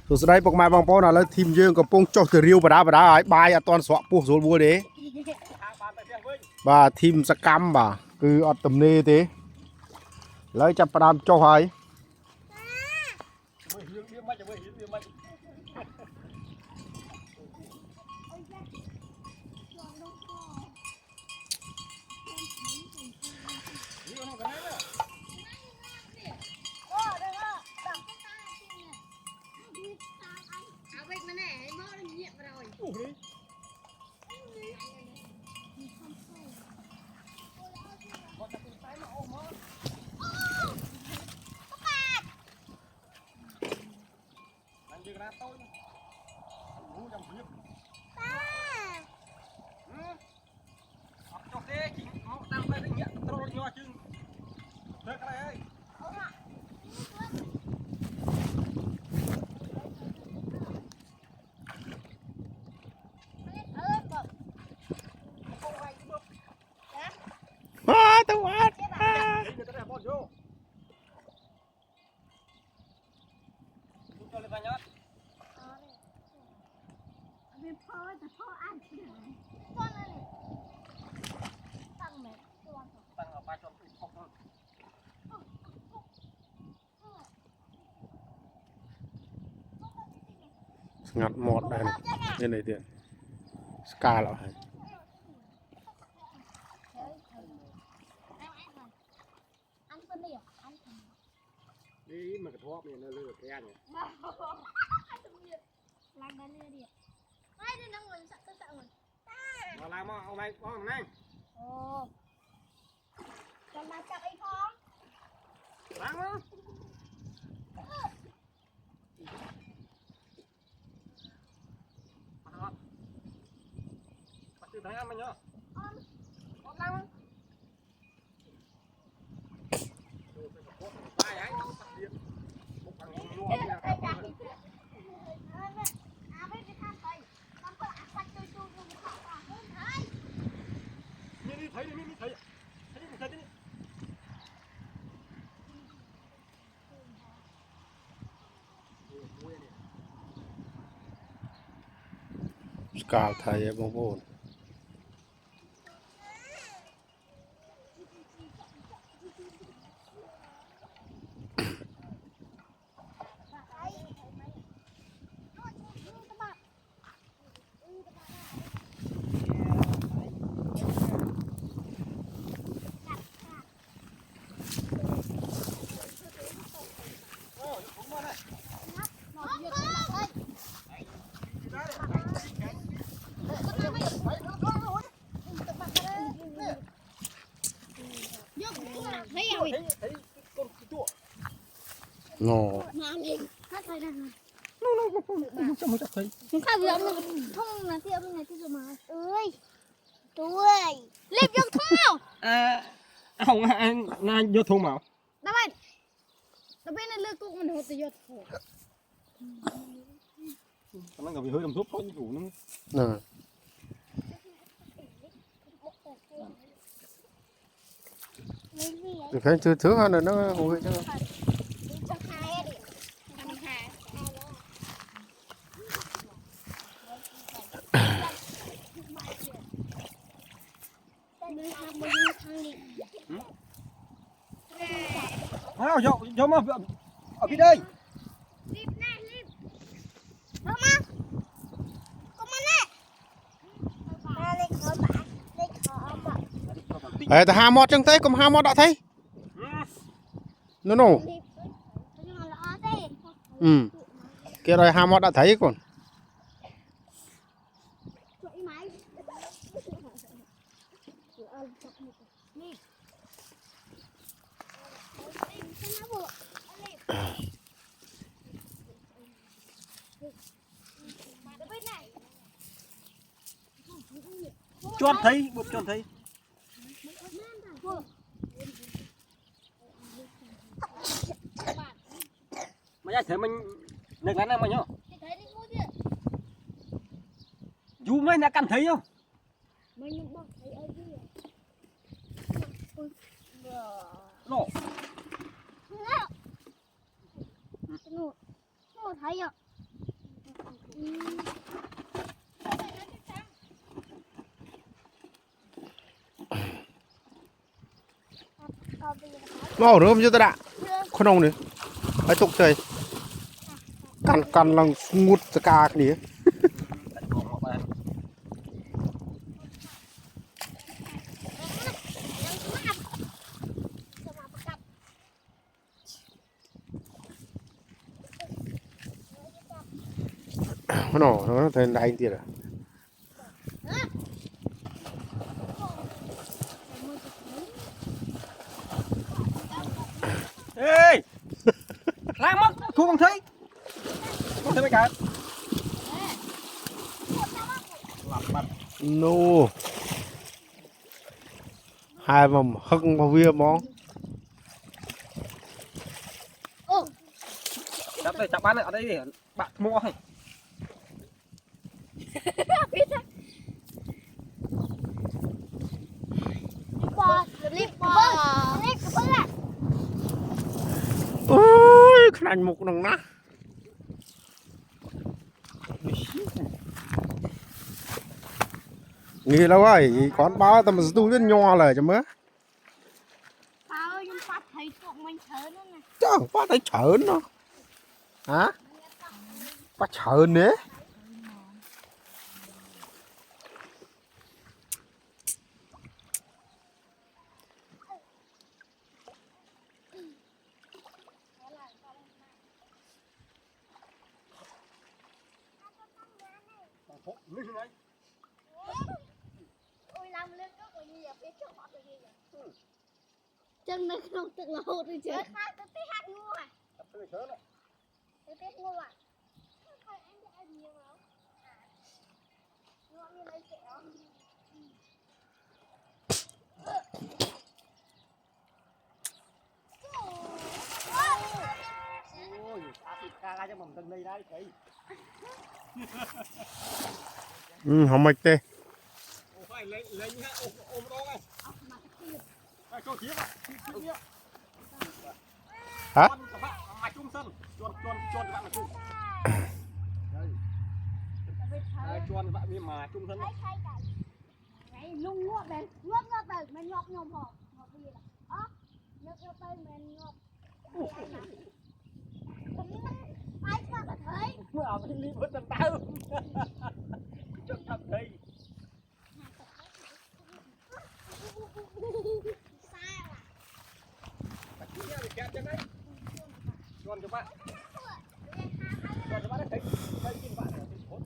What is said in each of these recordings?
สุดท้ายปกมาบางปอนอะไรทีมยืงกับปงโจกจะริ้วปะดาไอ้บายตอนสวะปูโซลบัวเด้บ่าทีมสกัมบ่าคืออดตำเนเต้แล้วจะประดามโจหายตัววัดงัดหมดได้ยังไงเดือนสกาเหรอนี่มันกระทบเนี่ยเลือดแก่เนี่ยล้างได้เลยดิไม่ได้นั่งเหมือนสักสักเหมือนมาล้างมาเอาไปป้องนั่งโอ้จะมาจับไอ้ท้องล้างมาปัดตื้อไหนอันมันเนาะล้างมาสกาไทยบางคนโน่มาเลยถ้าใครได้มาโน่จะมาจากใครมึงข้าเรือมึงท่องนะที่เอาเป็นไงที่จะมาเอ้ยด้วยรีบยกท่อเอาไงนายยกท่อมาได้ไหมแต่เป็นนั่นเลือกกุ๊กมันหัวจะยกท่อตอนนั้นก็ไปเฮ้ยทำทุบเขาอยู่นั่นtừ khi chưa thứ hơn rồi nó ngồi chứ nào vô mà ở phía đây ê ta hà mót chẳng thế cũng hà mót đã thấy nó nổ kia rồi hà mót đã thấy còn chọn thấy bột chọn thấy mà ra thế mình được lắm em mà nhá dù mấy đã căn thấy không nổ thấy không nó rơm chưa ta đã con ông này ai tục trời căn căn là ngút cả cái này nó thành đại tiền à ê lang mất thu không thấy mấy cái no hai vòng hưng vào vía món chặt bán ở đây để bạn mua hay ôi cái một đằng nát nghĩ đâu ấy con báo tao mà tu lên nho là cho mớ chẳng phát thấy chởn nó hả phát chởn đấy chân nó không tự là hột đi chứ. Tôi thích hát ngu à? Tôi thích ngu à? Thôi em thích ăn nhiều không? Ngon như lấy kẹo. ôi ca cho mầm từng đây đấy kì không mạch tê phải lấy nhá ôm đó này phải cho chiếc hả mạch trung sân chuồn các bạn mạch trung đây chuồn bạn đi mà trung sân Lung ngọt lên, ngọt lên, mình ngọt nhom hò, ngọt gì là, ngọt lên mình ngọt, ai có mà thấy, mà mình đi bớt tao tao, chút thật đây, sao à, bạch chuồn nha, kẹt chân đấy, chuồn cho bạn đấy thấy nhìn bạn này thấy khốn.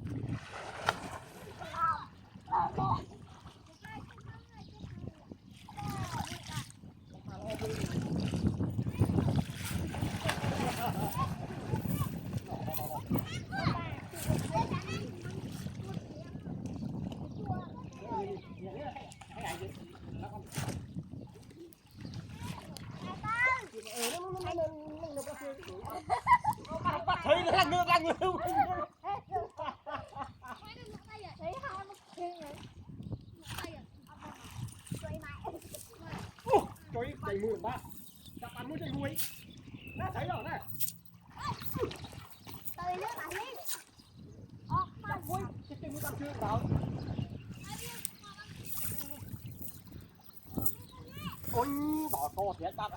Thấy nó lăng lư trời chạy mùi ba chặt ăn mũi chạy mùi nè thấy rồi nè tới nước lại đi, chặt mũi chạy mũi tao chưa vào ôi bỏ to thiệt bạn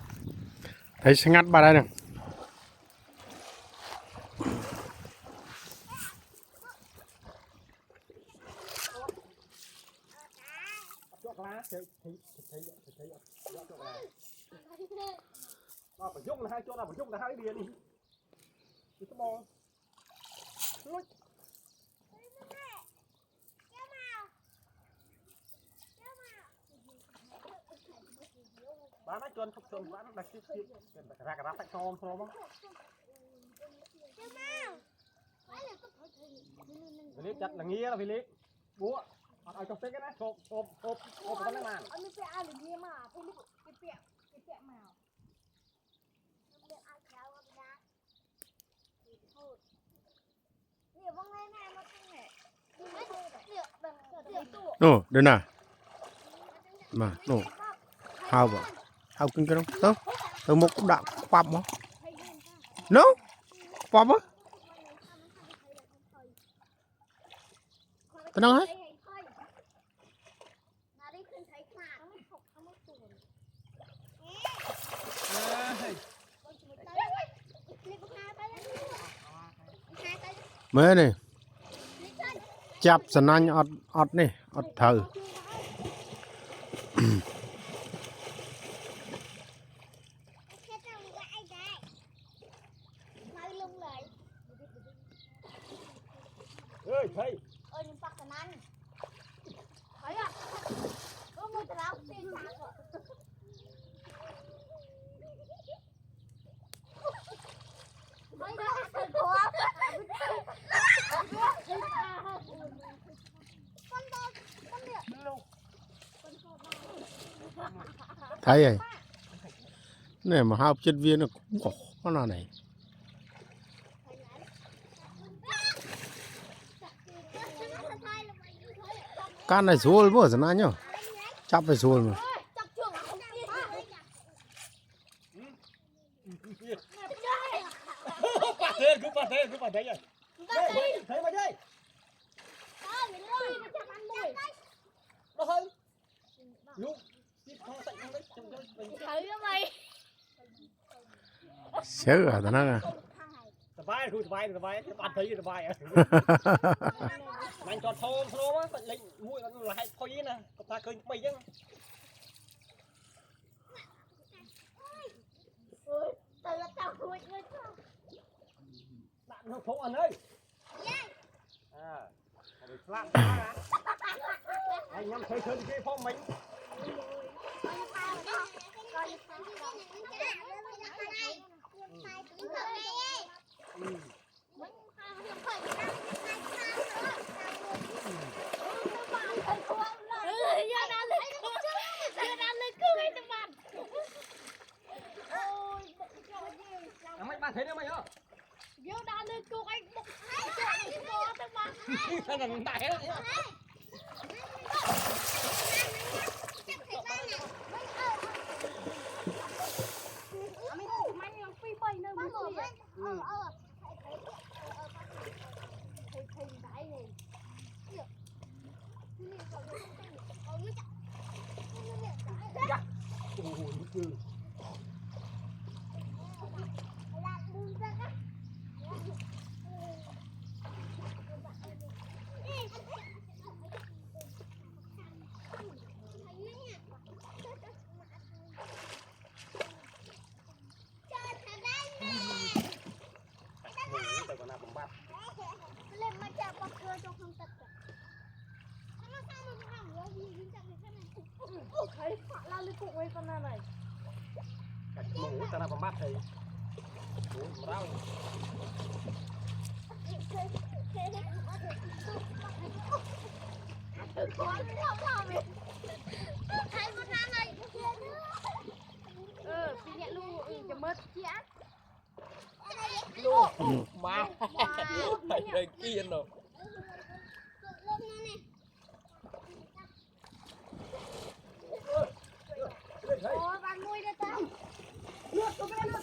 thấy sẽ ngắt ba đây nè thấy nó phải dùng là hai chỗ nào phải dùng là hai biển đi cái bò bán nó chuồn bán nó đặt tiếp ra cái rác xong không Philip chặt là nghĩa là Philip búa ở trong cái đấy hộp cái này mà anh sẽ ăn được gì mà, Philip cái bẹo màu, không biết ăn khéo không nha, thôi, nhiều bông lên này mà không nô đây nè mà nô hao bỏ hao kinh cái đó tao một cục đạn quặp mà no quặp á Tao nói hết. Mẹ này chạp sẵn anh ọt này ọt thử ơi thầy nhưng bắt cái nan thấy à có một tao xin sạc rồi thấy rồi này mà học chất viên nó cũng có nào này can này xuống bữa giờ này nhá chắp phải xuống mà cứ bà thấy rồi thấy mà đây đó hơi lúc thấy đó mày xéo à tao nói à vai bạn thấy vai à anh cho thô á phải lấy mũi nó lại thôi nè ta khơi mày chứ bạn không thô anh ơi à làm anh nhắm thấy cái phong mình mấy bạn thấy nữa mày không? Vô đàn lên cô anh bốc Sao là đại đó thấy họ lao lên cụ ấy con này mũ ta làm bắt thì rau nhẹ luôn cho mất chị ăn luôn má thầy đây kiên rồi ôi bạn nuôi cho tao nước có bên luôn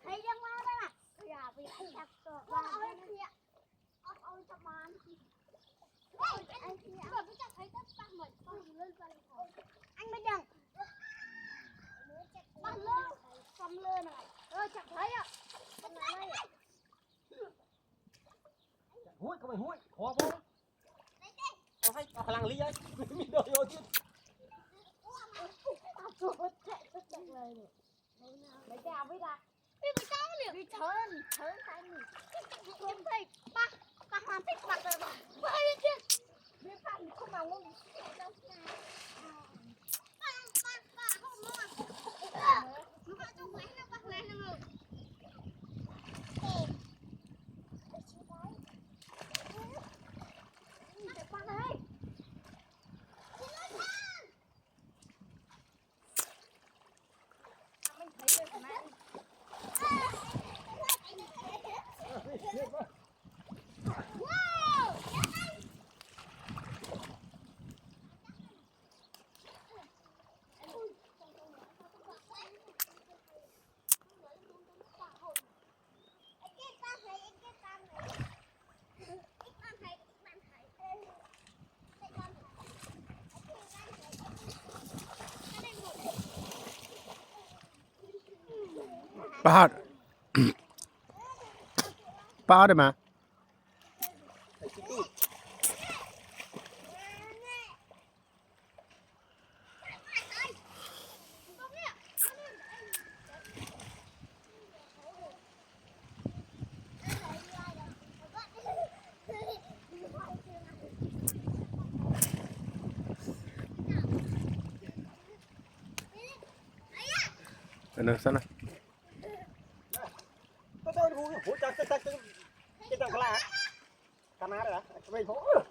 thấy đang qua đó nè giờ bị anh đặt cờ ba ôi chọc màn anh kia anh chắc thấy tất cả mọi con lên anh bây giờ bắt lên cầm lên này chặt thấy ạ húi có mày húi khó vô có phải có khả năng lý ấy mình đợi vô chứ mày chào với ta đi cháu liền đi thớn cái gì em thấy ba hoàn thích mặt rồi bà quay kia đi phạm không vào ngôn ba không mua nó phải trong máy nó bắt lên rồi Pahat. Pahat mà. Sana sana. Tôi hú chắc cái thằng lá cá ná đấy à bây giờ ôi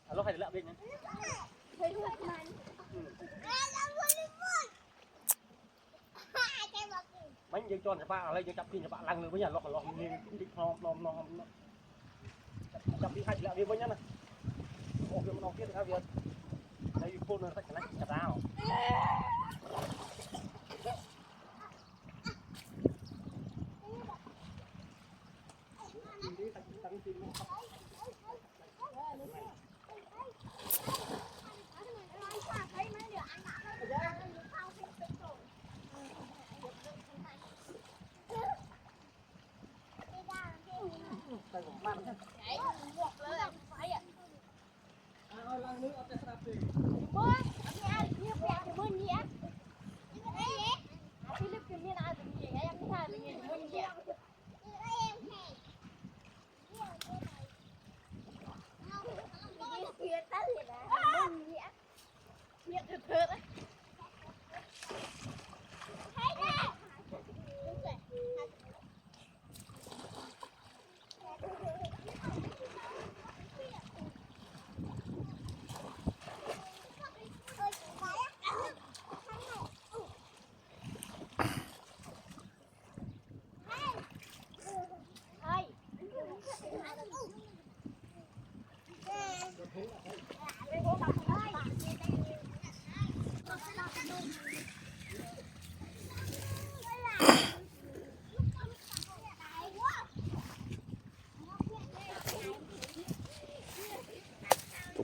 alo hay là bên nhé bánh dân cho ba lấy dân chắp pin bạn lăng nữa với nhà lọt nên đi nom chắp pin hay là đi với nhá này ô việc nó kia được việc đây phun nó phải chặt rau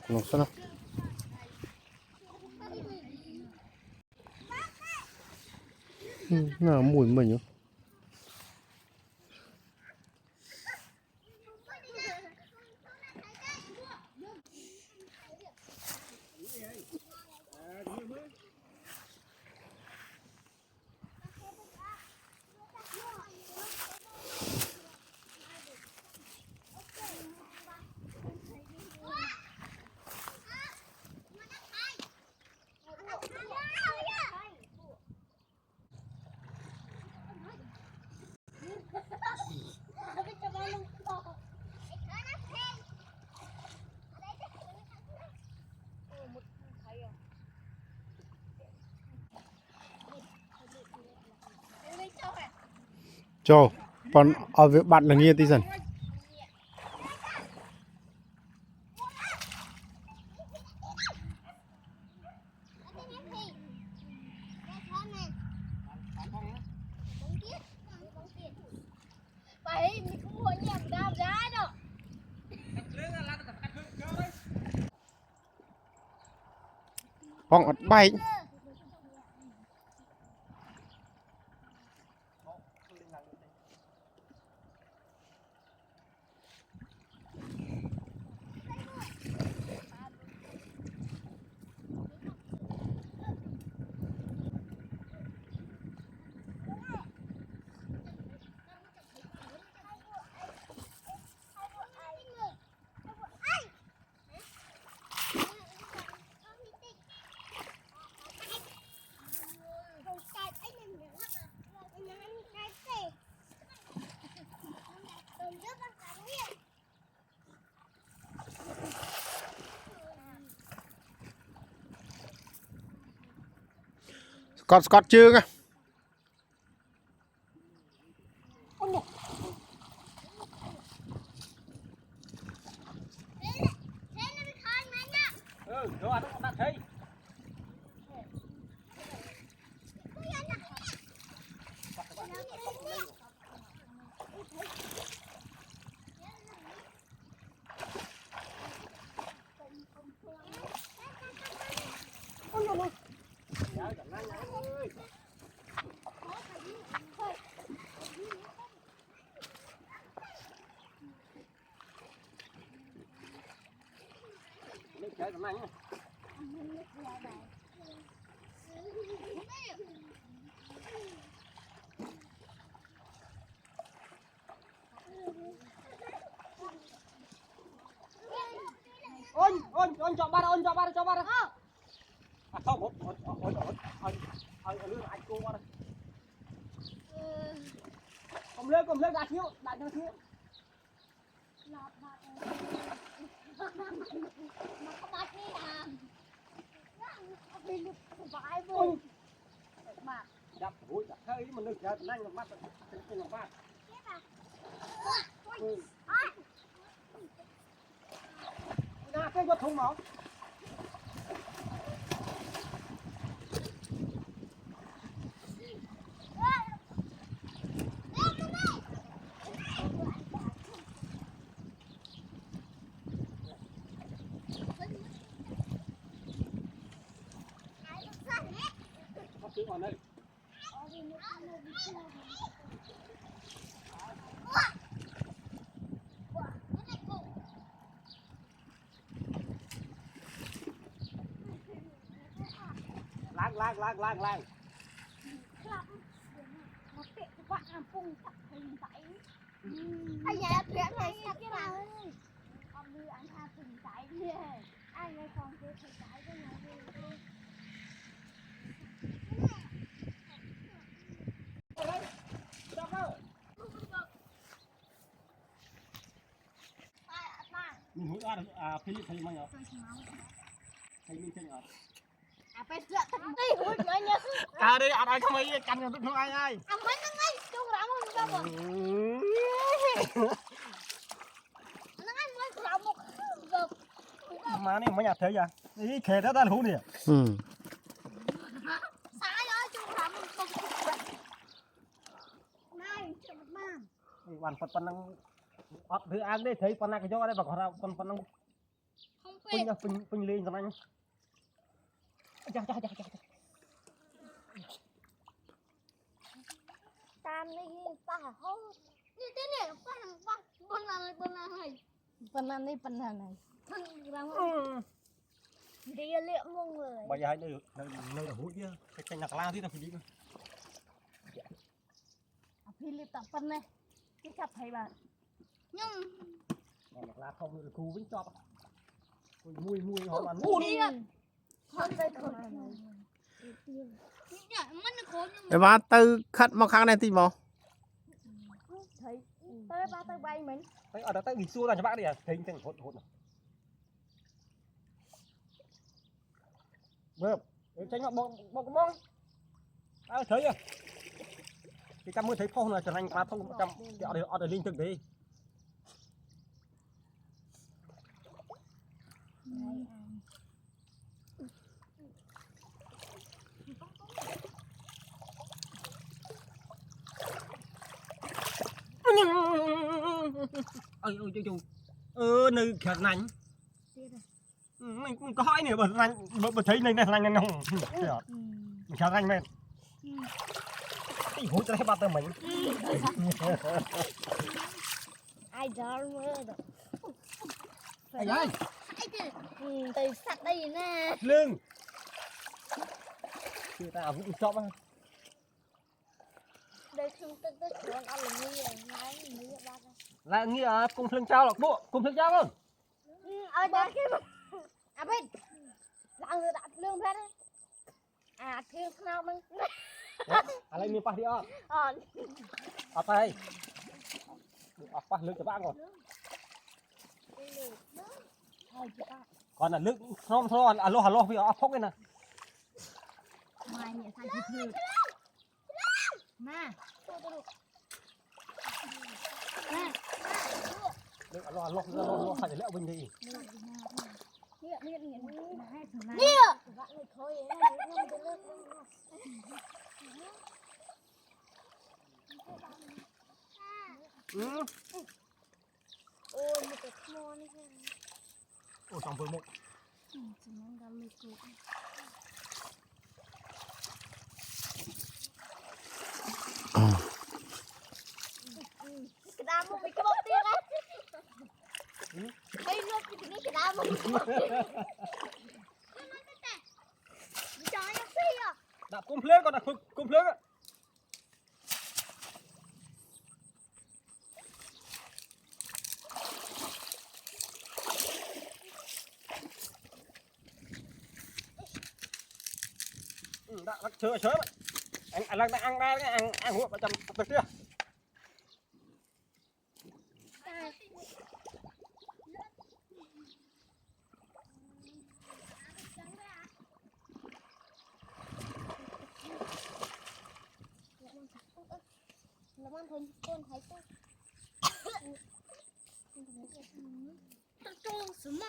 Tục sana. Nào mùi mình. Cho, còn ở việc bạn là nghe tí dần. Phong ở bay. Scott chưa á. rồi anh đặt thấy chơi tầm này nhá. Ôn cho ba ra. À không, ôn lưới anh cô qua đây. Cầm lên đặt thiếu. Mà có bát đi à? Đi vãi vô. Mà Đập hối đập hơi mà được giờ nhanh là bắt cái là bắt. Ra cái vật thùng máu. Bắt vào đây. Lang. nó tiện quá làm phung sặc hình tẩy. Ai nhà tiện này sặc cái nào? Ông đi ăn tha hình tẩy đi. Ai nghe con kia hình tẩy cái nào đi. Mình hối Philip thấy mấy nhở? Thấy mình chơi nhở? Phải dựa thật đi hối cho anh nhá. Đây ai không ấy cắn được nó ai. Ăn mấy nó ngay, chung rắm không cho một. Nó ngay mới rắm một gợp. Má này mấy nhặt thấy vậy? Ý khề đó ta là hú nè. Sai đó chung rắm không vậy. Này, chậm một màn. Hoàn phần năng thứ ăn đấy thấy phần này cái chỗ đây và còn phần năng Không phê. pin lên cái này. Chà. Tam đi pa hô. Như thế này phần này. Phần này. Phần rắm. Đi liệm mông người. Bây giờ hãy nơi là hú chứ. Cái nhạc la thế nào phải đi cơ. Philip tập phần này. Cái cặp thầy bạn. Nhưng Nhạc la không được cú vĩnh cho. Mùi họ bán mùi đi ạ. Không đây không. Em ba từ khát mọc khang này thì mò. Thấy tới bay mình. Đấy ở đó tới bị xua ra cho bác đi à. Thấy chẳng hốt này. Vâng. Tránh họ bong. Thấy à. Thì trăm mới thấy phong là trở thành quá phong trăm ở đây linh thực đi. Nơi khẹt nành. Mình có hỏi nè bật thấy này nành nồng. Mình khẹt nành men. Hú cho hết ba tơ mình. Ai đó mơ được. Ai ơi. Từ sạch đây nè. Lưng. Người ta cũng chọn á. Đây không tức xuống ăn là nghi rồi. Là nghi cùng lưng trao lọc bộ. Cùng lưng trao không? Ở đây kia mà. À bên. Là người đặt lương phép đấy. À kia nào mình. Lấy miếng pa đi ạ. Ở đây. Pa lưng cho bạn rồi. Còn là lưng không thôi alo bây giờ phốc đây nè. Mai nhẹ thay thịt thịt. Nè. Lưng alo phải lẹo bình đi. Ôi một cái món này. Ôi trong vườn một. Cái đám một cái bông tiền á. Hay luôn cái đám một cái bông tiền. Cho em phi à. Đạp cung phléo con đạp cung phléo á. Đã chơi sớm anh đang ăn ra cái ăn hụt vào trong tập kia. Làm ăn thôi con thấy tôi. Tôi trông sớm mà.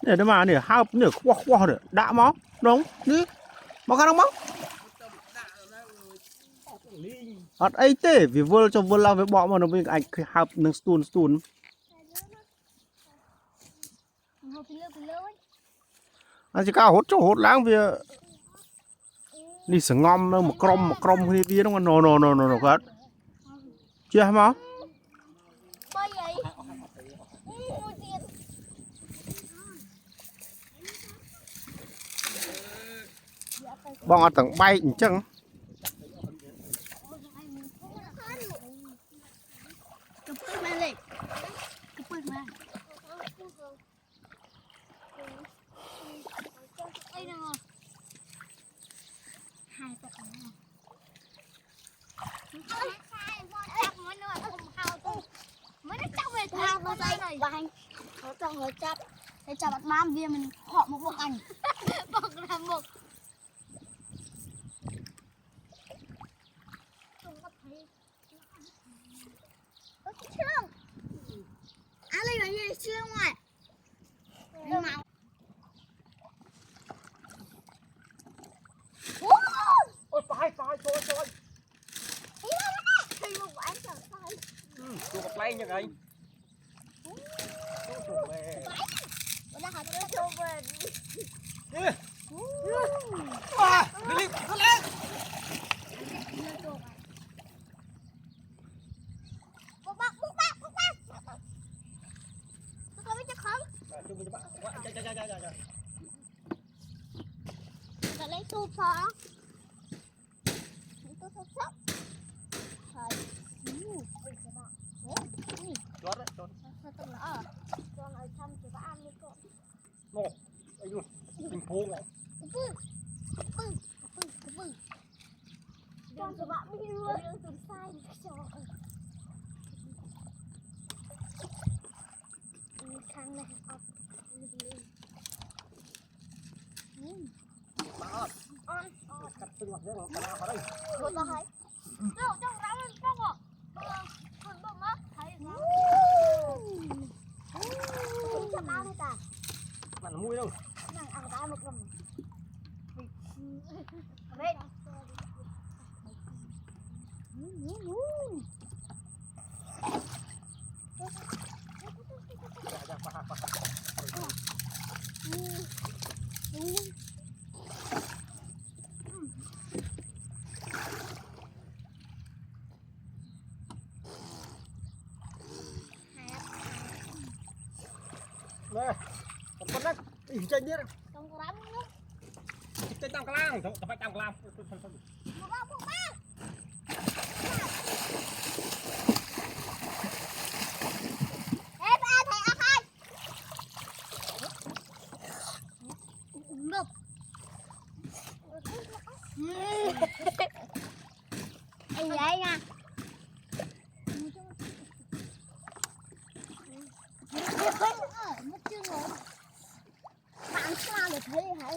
Để mà để hao nửa khoa được đã máu đúng đi máu khăn máu ở ấy thế vì vô cho vô lao với bỏ mà nó bị ảnh hao nâng stun anh chỉ cao hốt cho hốt láng vì đi sừng ngon một crom thì vì nó nó hết chưa máu bong ở tầng bay chăng Họ chặt để chặt bắt mám kia mình họ một bông ảnh bông làm một trương à đây là gì trương ngoài màu Ôi phải trời thì một anh chẳng sai chuột cặp lay như vậy. bữa nay họ cho chuột về Đi lên. bốc bác tôi có biết chắc không để lấy tu phó tôi sắp sắp Chót đấy, chót. con ở trong thì có ăn đi con Nè, đây luôn. Mình phố này. con của bạn mới đưa từ sai cho khăn này học Cắt từng mặt ra nó vào đây. rồi tao thấy đâu trong rau lên trong à con bông á thấy rau chặt ao đây ta Bạn nó mui đâu. nàng ăn cái một lần bên Nè, con đấy. Ỉ trên biết. trong cái rắm nữa Trên tam lang, phải tam lang. một ba ê ba thầy ác hai ngập anh vậy nha mất chưa rồi bạn sao để thấy hả